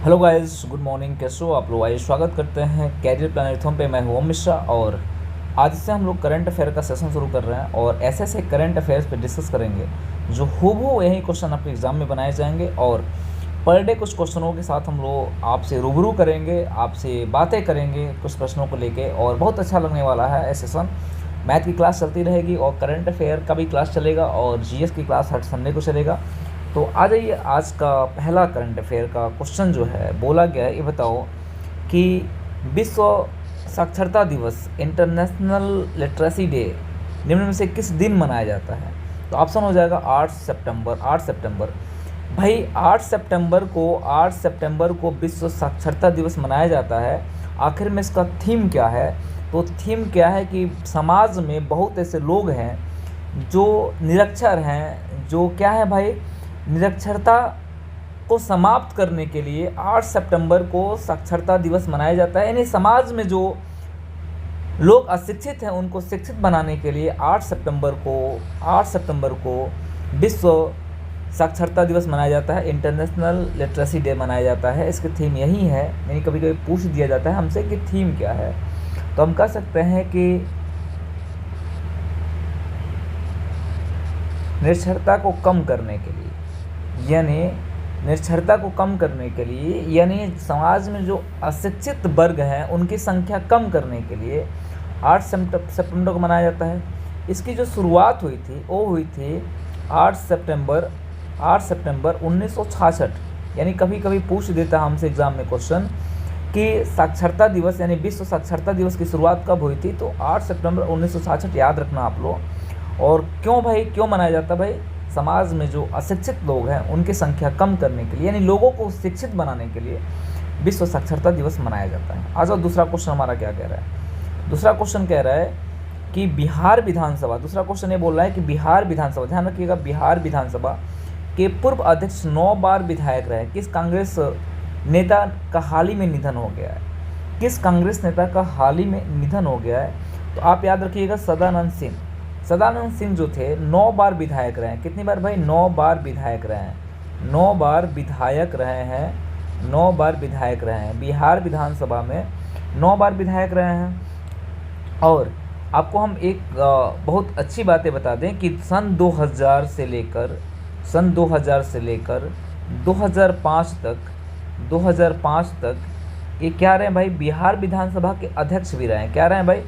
Hello guys, good morning. कैसे हो आप लोग? आइए स्वागत करते हैं कैरियर प्लानथॉन पे। मैं हूं ओम मिश्रा और आज से हम लोग करंट अफेयर का सेशन शुरू कर रहे हैं और ऐसे ऐसे करंट अफेयर्स पे डिस्कस करेंगे जो हूबहू यही क्वेश्चन आपके एग्जाम में बनाए जाएंगे और पर डे कुछ क्वेश्चनों के साथ हम लोग आपसे रूबरू करेंगे, आपसे बातें करेंगे कुछ प्रश्नों को लेके और बहुत अच्छा लगने वाला है। सेशन मैथ की क्लास चलती रहेगी और करंट अफेयर का भी क्लास चलेगा और जीएस की क्लास हर संडे को चलेगा। तो आ जाइए, आज का पहला करंट अफेयर का क्वेश्चन जो है बोला गया है, ये बताओ कि विश्व साक्षरता दिवस इंटरनेशनल लिटरेसी डे निम्न में से किस दिन मनाया जाता है? तो ऑप्शन हो जाएगा 8 सितंबर। 8 सितंबर भाई, 8 सितंबर को विश्व साक्षरता दिवस मनाया जाता है। आखिर में इसका थीम क्या है? तो थीम क्या है कि समाज में बहुत ऐसे लोग हैं जो निरक्षर हैं, जो क्या है भाई, निरक्षरता को समाप्त करने के लिए 8 सितंबर को साक्षरता दिवस मनाया जाता है। यानी समाज में जो लोग अशिक्षित हैं उनको शिक्षित बनाने के लिए 8 सितंबर को विश्व साक्षरता दिवस मनाया जाता है, इंटरनेशनल लिटरेसी डे मनाया जाता है। इसकी थीम यही है। यानी कभी कभी पूछ दिया जाता है हमसे कि थीम क्या है, तो हम कह सकते हैं कि निरक्षरता को कम करने के लिए, यानी निरक्षरता को कम करने के लिए, यानी समाज में जो अशिक्षित वर्ग हैं उनकी संख्या कम करने के लिए 8 सितंबर को मनाया जाता है। इसकी जो शुरुआत हुई थी वो हुई थी 8 सितंबर 1966। यानी कभी कभी पूछ देता हमसे एग्जाम में क्वेश्चन कि साक्षरता दिवस यानी विश्व साक्षरता दिवस की शुरुआत कब हुई थी? तो 8 सितंबर 1966 याद रखना आप लोग। और क्यों भाई, क्यों मनाया जाता है भाई? समाज में जो अशिक्षित लोग हैं उनकी संख्या कम करने के लिए, यानी लोगों को शिक्षित बनाने के लिए विश्व साक्षरता दिवस मनाया जाता है। आ जाओ, दूसरा क्वेश्चन हमारा क्या कह रहा है। दूसरा क्वेश्चन कह रहा है कि बिहार विधानसभा, दूसरा क्वेश्चन ये बोल रहा है कि बिहार विधानसभा, ध्यान रखिएगा, बिहार विधानसभा के पूर्व अध्यक्ष 9 बार विधायक रहे। किस कांग्रेस नेता का हाल ही में निधन हो गया है? किस कांग्रेस नेता का हाल ही में निधन हो गया है? तो आप याद रखिएगा, सदानंद सिंह। सदानंद सिंह जो थे 9 बार विधायक रहे हैं। कितनी बार भाई? 9 बार विधायक रहे हैं। 9 बार विधायक रहे हैं। 9 बार विधायक रहे हैं। बिहार विधानसभा में 9 बार विधायक रहे हैं। और आपको हम एक बहुत अच्छी बातें बता दें कि सन 2000 से लेकर 2005 तक ये क्या रहे हैं भाई? बिहार विधानसभा के अध्यक्ष भी रहे हैं। क्या रहे हैं भाई?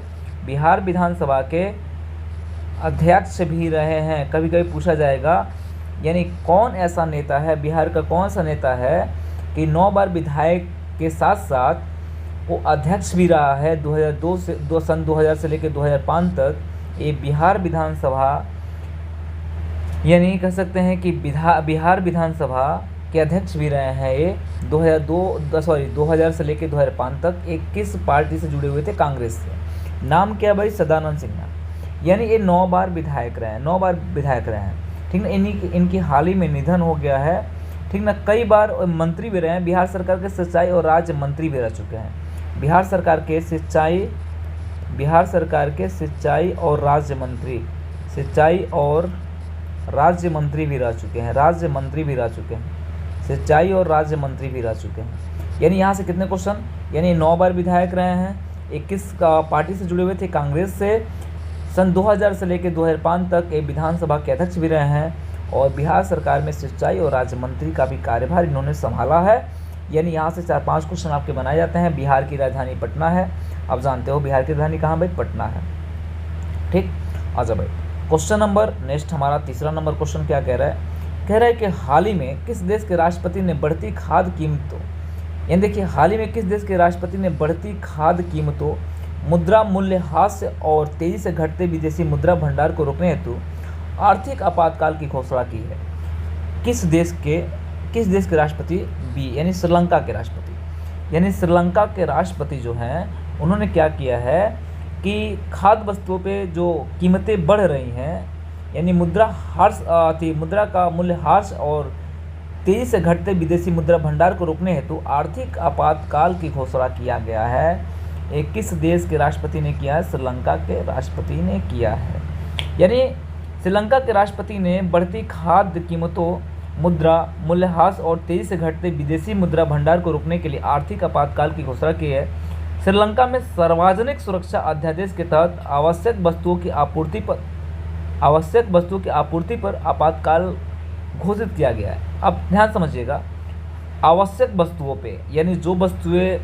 बिहार विधानसभा के अध्यक्ष भी रहे हैं। कभी कभी पूछा जाएगा, यानी कौन ऐसा नेता है, बिहार का कौन सा नेता है कि 9 बार विधायक के साथ साथ वो अध्यक्ष भी रहा है? 2000 से लेकर 2005 तक ये बिहार विधानसभा, यानी कह सकते हैं कि बिहार विधानसभा के अध्यक्ष भी रहे हैं। ये 2000 से लेकर 2005 तक एक किस पार्टी से जुड़े हुए थे? कांग्रेस से। नाम क्या भाई? सदानंद सिन्हा। यानी ये 9 बार विधायक रहे हैं। 9 बार विधायक रहे हैं, ठीक ना। इनकी हाल ही में निधन हो गया है, ठीक ना। कई बार मंत्री भी रहे हैं। बिहार सरकार के सिंचाई और राज्य मंत्री भी रह चुके हैं। बिहार सरकार के सिंचाई और राज्य मंत्री, सिंचाई और राज्य मंत्री भी रह चुके हैं। सिंचाई और राज्य मंत्री भी रह चुके हैं। यानी यहाँ से कितने क्वेश्चन, यानी 9 बार विधायक रहे हैं। 21 का पार्टी से जुड़े हुए थे, कांग्रेस से। सन 2000 से लेकर 2005 तक एक विधानसभा के अध्यक्ष भी रहे हैं और बिहार सरकार में सिंचाई और राज्य मंत्री का भी कार्यभार इन्होंने संभाला है। यानी यहाँ से 4-5 क्वेश्चन आपके बनाए जाते हैं। बिहार की राजधानी पटना है, आप जानते हो बिहार की राजधानी कहाँ भाई? पटना है, ठीक। अच्छा भाई, क्वेश्चन नंबर नेक्स्ट हमारा तीसरा नंबर क्वेश्चन क्या कह रहा है? कह रहा है कि हाल ही में किस देश के राष्ट्रपति ने बढ़ती खाद्य कीमतों, यानी देखिए, हाल ही में किस देश के राष्ट्रपति ने बढ़ती खाद्य कीमतों, मुद्रा मूल्यह्रास और तेजी से घटते विदेशी मुद्रा भंडार को रोकने हेतु आर्थिक आपातकाल की घोषणा की है? किस देश के राष्ट्रपति? बी, यानी श्रीलंका के राष्ट्रपति। यानी श्रीलंका के राष्ट्रपति जो हैं उन्होंने क्या किया है कि खाद्य वस्तुओं पे जो कीमतें बढ़ रही हैं, यानी मुद्रा का मूल्यह्रास और तेजी से घटते विदेशी मुद्रा भंडार को रोकने हेतु आर्थिक आपातकाल की घोषणा किया गया है। एक किस देश के राष्ट्रपति ने किया है? श्रीलंका के राष्ट्रपति ने किया है। यानी श्रीलंका के राष्ट्रपति ने बढ़ती खाद्य कीमतों मुद्रा मूल्यह्रास और तेजी से घटते विदेशी मुद्रा भंडार को रोकने के लिए आर्थिक आपातकाल की घोषणा की है। श्रीलंका में सार्वजनिक सुरक्षा अध्यादेश के तहत आवश्यक वस्तुओं की आपूर्ति पर आपातकाल घोषित किया गया है। अब ध्यान समझिएगा, आवश्यक वस्तुओं पे यानी जो वस्तुएं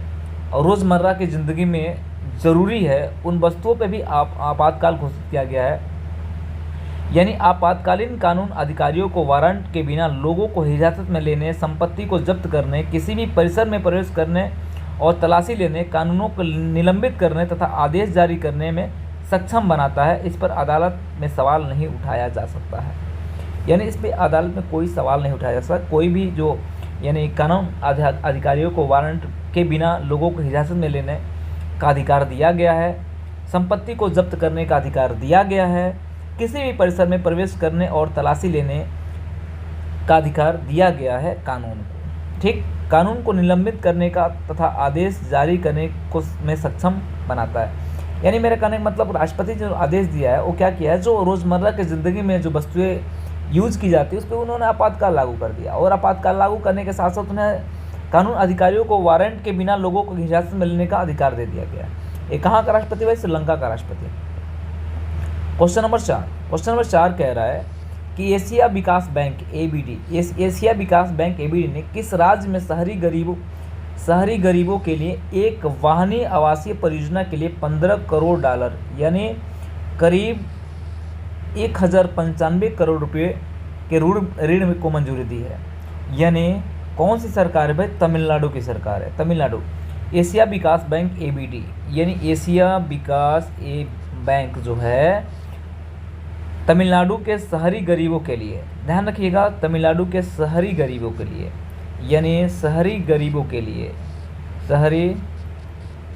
रोज़मर्रा की ज़िंदगी में ज़रूरी है उन वस्तुओं पे भी आपातकाल घोषित किया गया है। यानी आपातकालीन कानून अधिकारियों को वारंट के बिना लोगों को हिरासत में लेने, संपत्ति को जब्त करने, किसी भी परिसर में प्रवेश करने और तलाशी लेने, कानूनों को निलंबित करने तथा आदेश जारी करने में सक्षम बनाता है। इस पर अदालत में सवाल नहीं उठाया जा सकता है। यानी इस पर अदालत में कोई सवाल नहीं उठाया जा सकता। कोई भी जो यानी कानून अधिकारियों को वारंट के बिना लोगों को हिरासत में लेने का अधिकार दिया गया है, संपत्ति को जब्त करने का अधिकार दिया गया है, किसी भी परिसर में प्रवेश करने और तलाशी लेने का अधिकार दिया गया है कानून को। ठीक, कानून को निलंबित करने का तथा आदेश जारी करने को में सक्षम बनाता है। यानी मेरे कहने का मतलब राष्ट्रपति जो आदेश दिया है वो क्या किया है, जो रोज़मर्रा की ज़िंदगी में जो वस्तुएं यूज की जाती है उस पर उन्होंने आपातकाल लागू कर दिया। और आपातकाल लागू करने के साथ साथ उन्हें कानून अधिकारियों को वारंट के बिना लोगों को हिरासत में लेने का अधिकार दे दिया गया। ये कहाँ का राष्ट्रपति भाई? श्रीलंका का राष्ट्रपति। क्वेश्चन नंबर 4 कह रहा है कि एशिया विकास बैंक ABD ने किस राज्य में शहरी गरीबों के लिए एक वाहनी आवासीय परियोजना के लिए $15 करोड़ यानी करीब 1095 करोड़ रुपये के ऋण को मंजूरी दी है। यानी कौन सी सरकार है भाई? तमिलनाडु की सरकार है, तमिलनाडु। एशिया विकास बैंक ABD यानी एशिया विकास बैंक जो है तमिलनाडु के शहरी गरीबों के लिए, ध्यान रखिएगा, तमिलनाडु के शहरी गरीबों के लिए यानी शहरी गरीबों के लिए,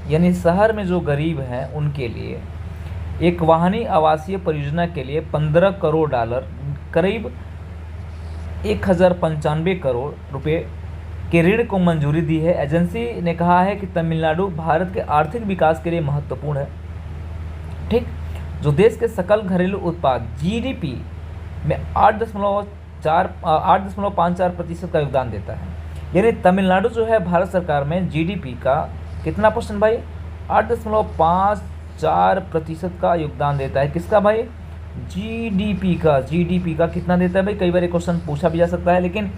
यानी शहर में जो गरीब हैं उनके लिए एक वाहनी आवासीय परियोजना के लिए $15 करोड़ करीब 1095 करोड़ रुपए के ऋण को मंजूरी दी है। एजेंसी ने कहा है कि तमिलनाडु भारत के आर्थिक विकास के लिए महत्वपूर्ण है। ठीक, जो देश के सकल घरेलू उत्पाद GDP में 8.54% का योगदान देता है। यानी तमिलनाडु जो है भारत सरकार में GDP का कितना परसेंट भाई? 8.54% का योगदान देता है। किसका भाई? GDP का कितना देता है भाई? कई बार ये क्वेश्चन पूछा भी जा सकता है लेकिन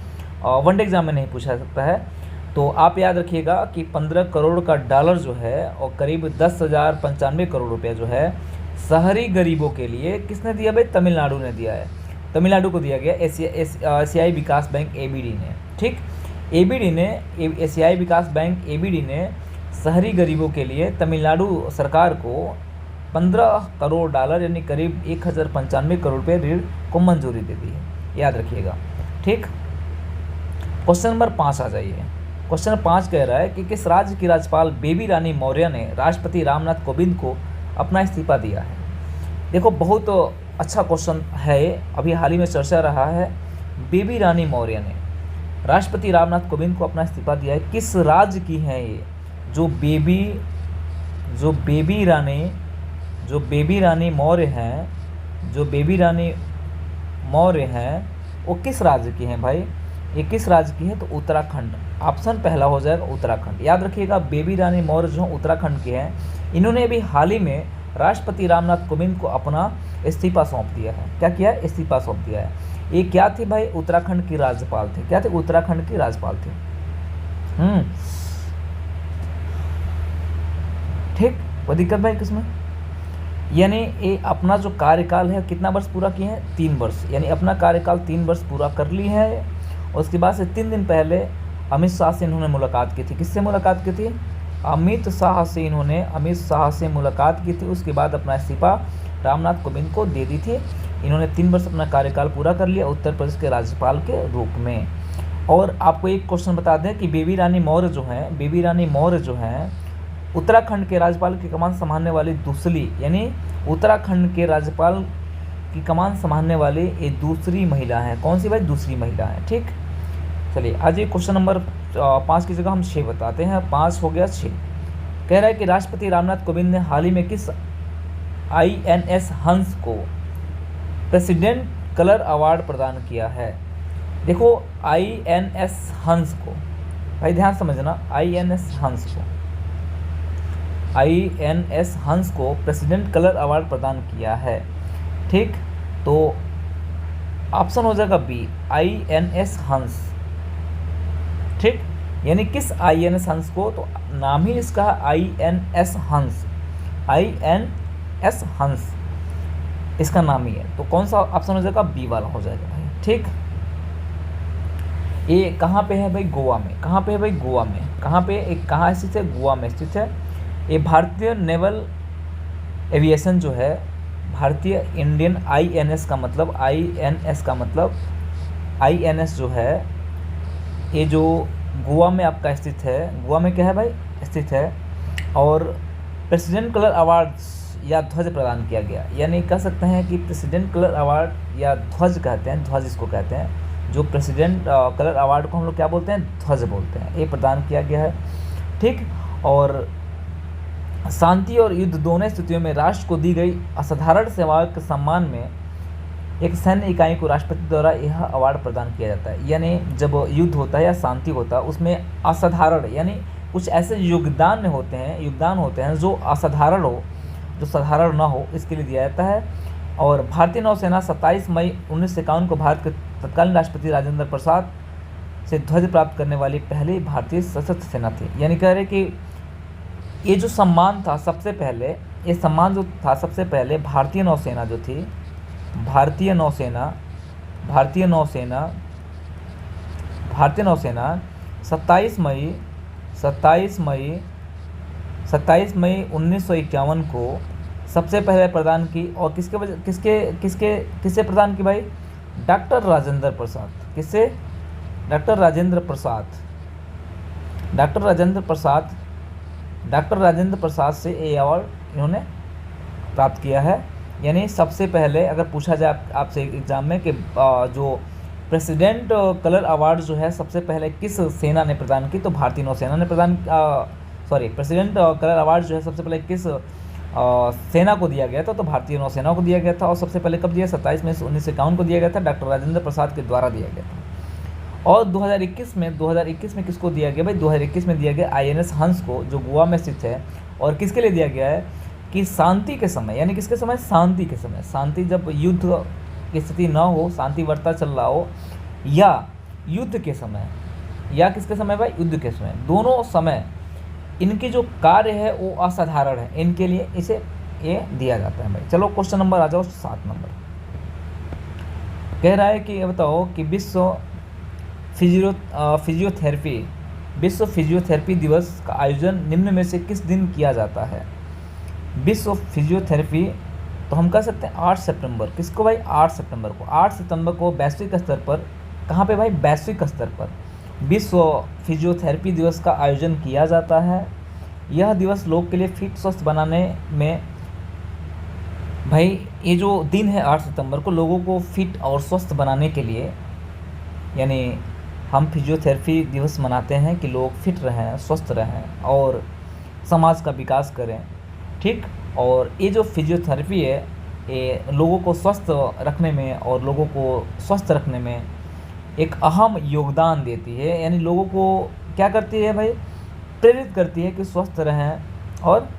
वनडे एग्जाम में नहीं पूछा जा सकता है। तो आप याद रखिएगा कि 15 करोड़ का डॉलर जो है और करीब 10,095 करोड़ रुपया जो है शहरी गरीबों के लिए किसने दिया भाई? तमिलनाडु ने दिया है, तमिलनाडु को दिया गया एशियाई विकास बैंक ABD ने। ठीक, एशियाई विकास बैंक ABD ने शहरी गरीबों के लिए तमिलनाडु सरकार को $15 करोड़ यानी करीब 1095 करोड़ रुपये ऋण को मंजूरी दे दी है, याद रखिएगा। ठीक, क्वेश्चन नंबर 5 आ जाइए। क्वेश्चन 5 कह रहा है कि किस राज्य की राज्यपाल बेबी रानी मौर्य ने राष्ट्रपति रामनाथ कोविंद को अपना इस्तीफा दिया है? देखो बहुत अच्छा क्वेश्चन है, अभी हाल ही में चर्चा रहा है। बेबी रानी मौर्य ने राष्ट्रपति रामनाथ कोविंद को अपना इस्तीफा दिया है। किस राज्य की है ये? जो बेबी रानी मौर्य हैं वो किस राज्य की हैं भाई? ये किस राज्य की है? तो उत्तराखंड। ऑप्शन पहला हो जाएगा उत्तराखंड। याद रखिएगा बेबी रानी मौर्य जो उत्तराखंड के हैं, इन्होंने अभी हाल ही में राष्ट्रपति रामनाथ कोविंद को अपना इस्तीफा सौंप दिया है। क्या किया है? इस्तीफा सौंप दिया है। ये क्या थी भाई? उत्तराखंड की राज्यपाल थे। क्या थे? उत्तराखंड की राज्यपाल थे। ठीक, कोई दिक्कत भाई किसमें? यानी ये अपना जो कार्यकाल है कितना वर्ष पूरा किए हैं? 3 वर्ष। यानी अपना कार्यकाल 3 वर्ष पूरा कर ली है। उसके बाद से 3 दिन पहले अमित शाह से इन्होंने मुलाकात की थी। किससे मुलाकात की थी? अमित शाह से मुलाकात की थी। उसके बाद अपना इस्तीफा रामनाथ कोविंद को दे दी थी। इन्होंने 3 वर्ष अपना कार्यकाल पूरा कर लिया उत्तर प्रदेश के राज्यपाल के रूप में। और आपको एक क्वेश्चन बता दें कि बेबी रानी मौर्य जो हैं उत्तराखंड के राज्यपाल की कमान संभालने वाली दूसरी, यानी उत्तराखंड के राज्यपाल की कमान संभालने वाली ये दूसरी महिला हैं। कौन सी भाई? दूसरी महिला है। ठीक, चलिए आज ये क्वेश्चन नंबर 5 की जगह हम 6 बताते हैं। 5 हो गया 6। कह रहा है कि राष्ट्रपति रामनाथ कोविंद ने हाल ही में किस INS हंस को प्रेसिडेंट कलर अवार्ड प्रदान किया है? देखो INS हंस को, भाई ध्यान समझना, INS हंस को प्रेसिडेंट कलर अवार्ड प्रदान किया है। ठीक, तो ऑप्शन हो जाएगा बी, INS हंस। ठीक, यानी किस INS हंस को, तो नाम ही इसका INS हंस, INS हंस इसका नाम ही है। तो कौन सा ऑप्शन हो जाएगा, बी वाला हो जाएगा भाई। ठीक, ये कहाँ पे है भाई, गोवा में। कहाँ पे है भाई, गोवा में। कहाँ पे, एक कहाँ स्थित है, गोवा में स्थित है। ये भारतीय नेवल एविएशन जो है, भारतीय इंडियन INS का मतलब, INS का मतलब, INS जो है ये जो गोवा में आपका स्थित है, गोवा में क्या है भाई स्थित है। और प्रेसिडेंट कलर अवार्ड्स या ध्वज प्रदान किया गया, यानी कह सकते हैं कि प्रेसिडेंट कलर अवार्ड या ध्वज कहते हैं, ध्वज इसको कहते हैं। जो प्रेसिडेंट कलर अवार्ड को हम लोग क्या बोलते हैं, ध्वज बोलते हैं, ये प्रदान किया गया है। ठीक, और शांति और युद्ध दोनों स्थितियों में राष्ट्र को दी गई असाधारण सेवाओं के सम्मान में एक सैन्य इकाई को राष्ट्रपति द्वारा यह अवार्ड प्रदान किया जाता है। यानी जब युद्ध होता है या शांति होता है, उसमें असाधारण यानी कुछ ऐसे योगदान होते हैं जो असाधारण हो, जो साधारण ना हो, इसके लिए दिया जाता है। और भारतीय नौसेना 27 मई 1951 को भारत के तत्कालीन राष्ट्रपति राजेंद्र प्रसाद से ध्वज प्राप्त करने वाली पहली भारतीय सशस्त्र सेना थी। यानी कह रहे कि ये जो सम्मान था सबसे पहले, ये सम्मान जो था सबसे पहले भारतीय नौसेना जो थी, भारतीय नौसेना 27 मई 1951 को सबसे पहले प्रदान की। और किससे प्रदान की भाई, डॉक्टर राजेंद्र प्रसाद। किससे, डॉक्टर राजेंद्र प्रसाद से ये अवार्ड इन्होंने प्राप्त किया है। यानी सबसे पहले अगर पूछा जाए आपसे एग्जाम में कि जो प्रेसिडेंट कलर अवार्ड जो है सबसे पहले किस सेना ने प्रदान की, तो भारतीय नौसेना ने प्रदान, प्रेसिडेंट कलर अवार्ड जो है सबसे पहले किस सेना को दिया गया था, तो भारतीय नौसेना को दिया गया था। और सबसे पहले कब दिया, 27 मई 1951 को दिया गया था, डॉक्टर राजेंद्र प्रसाद के द्वारा दिया गया था। और 2021 में किसको दिया गया भाई, 2021 में दिया गया INS हंस को, जो गोवा में स्थित है। और किसके लिए दिया गया है कि शांति के समय, यानी किसके समय, शांति के समय, शांति जब युद्ध की स्थिति ना हो, शांति वार्ता चल रहा हो, या युद्ध के समय, या किसके समय भाई, युद्ध के समय, दोनों समय इनके जो कार्य है वो असाधारण है, इनके लिए इसे ये दिया जाता है भाई। चलो क्वेश्चन नंबर आ जाओ 7 नंबर। कह रहा है कि ये बताओ कि विश्व फिजियोथेरेपी दिवस का आयोजन निम्न में से किस दिन किया जाता है। विश्व फिजियोथेरेपी, तो हम कह सकते हैं 8 सितंबर। किसको भाई, 8 सितंबर को वैश्विक स्तर पर, कहाँ पे भाई, वैश्विक स्तर पर विश्व फिजियोथेरेपी दिवस का आयोजन किया जाता है। यह दिवस लोग के लिए फिट स्वस्थ बनाने में, भाई ये जो दिन है 8 सितंबर को लोगों को फिट और स्वस्थ बनाने के लिए, यानी हम फिजियोथेरेपी दिवस मनाते हैं कि लोग फिट रहें, स्वस्थ रहें और समाज का विकास करें। ठीक, और ये जो फिजियोथेरेपी है ये लोगों को स्वस्थ रखने में और लोगों को स्वस्थ रखने में एक अहम योगदान देती है। यानी लोगों को क्या करती है भाई, प्रेरित करती है कि स्वस्थ रहें और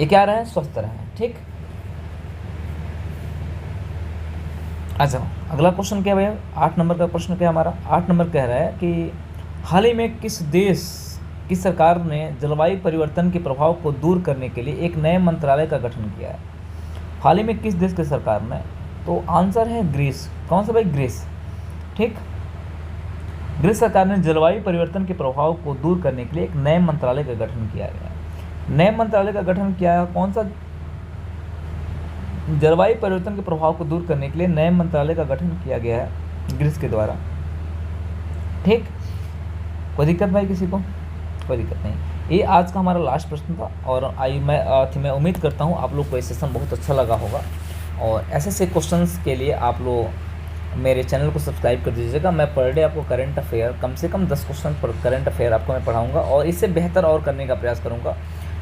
ये क्या रहें, स्वस्थ रहें। ठीक, अच्छा अगला क्वेश्चन क्या है भाई, 8 नंबर का प्रश्न क्या है हमारा। 8 नंबर कह रहा है कि हाल ही में किस देश की सरकार ने जलवायु परिवर्तन के प्रभाव को दूर करने के लिए एक नए मंत्रालय का गठन किया है। हाल ही में किस देश की सरकार ने, तो आंसर है ग्रीस। कौन सा भाई, ग्रीस। ठीक, ग्रीस सरकार ने जलवायु परिवर्तन के प्रभाव को दूर करने के लिए एक नए मंत्रालय का गठन किया गया। नए मंत्रालय का गठन किया है, कौन सा, जलवायु परिवर्तन के प्रभाव को दूर करने के लिए नए मंत्रालय का गठन किया गया है ग्रीस के द्वारा। ठीक, कोई दिक्कत भाई किसी को, कोई दिक्कत नहीं। ये आज का हमारा लास्ट प्रश्न था और मैं उम्मीद करता हूँ आप लोग को ये सेशन बहुत अच्छा लगा होगा। और ऐसे क्वेश्चंस के लिए आप लोग मेरे चैनल को सब्सक्राइब कर दीजिएगा। मैं पर डे आपको करंट अफेयर, कम से कम 10 क्वेश्चन पर करंट अफेयर आपको मैं पढ़ाऊँगा और इससे बेहतर और करने का प्रयास करूँगा।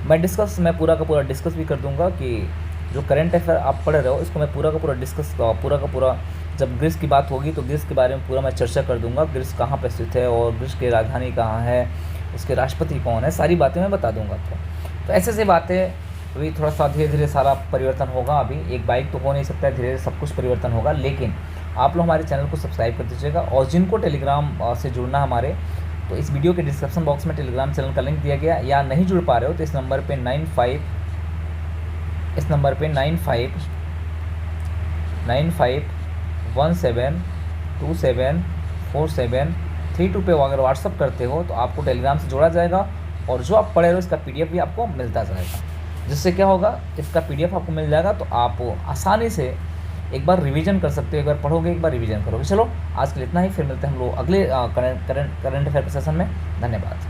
मैं पूरा का पूरा डिस्कस भी कर दूँगा कि जो करंट अफेयर आप पढ़ रहे हो इसको मैं पूरा का पूरा जब ग्रीस की बात होगी तो ग्रीस के बारे में पूरा मैं चर्चा कर दूंगा। ग्रीस कहाँ पर स्थित है और ग्रीस की राजधानी कहाँ है, उसके राष्ट्रपति कौन है, सारी बातें मैं बता दूंगा आपको। तो ऐसे ऐसी बातें अभी थोड़ा सा धीरे धीरे सारा परिवर्तन होगा। अभी एक बाइक तो हो नहीं सकता है, धीरे धीरे सब कुछ परिवर्तन होगा। लेकिन आप लोग हमारे चैनल को सब्सक्राइब कर दीजिएगा, और जिनको टेलीग्राम से जुड़ना हमारे, तो इस वीडियो के डिस्क्रिप्शन बॉक्स में टेलीग्राम चैनल का लिंक दिया गया, या नहीं जुड़ पा रहे हो तो इस नंबर पे 9517274732 पे अगर व्हाट्सअप करते हो तो आपको टेलीग्राम से जोड़ा जाएगा, और जो आप पढ़े हो इसका PDF भी आपको मिलता जाएगा। जिससे क्या होगा, इसका PDF आपको मिल जाएगा तो आप आसानी से एक बार रिवीजन कर सकते हो। एक बार पढ़ोगे, एक बार रिवीजन करोगे। चलो आज के लिए इतना ही, फिर मिलते हैं हम लोग अगले करंट अफेयर के सेशन में। धन्यवाद।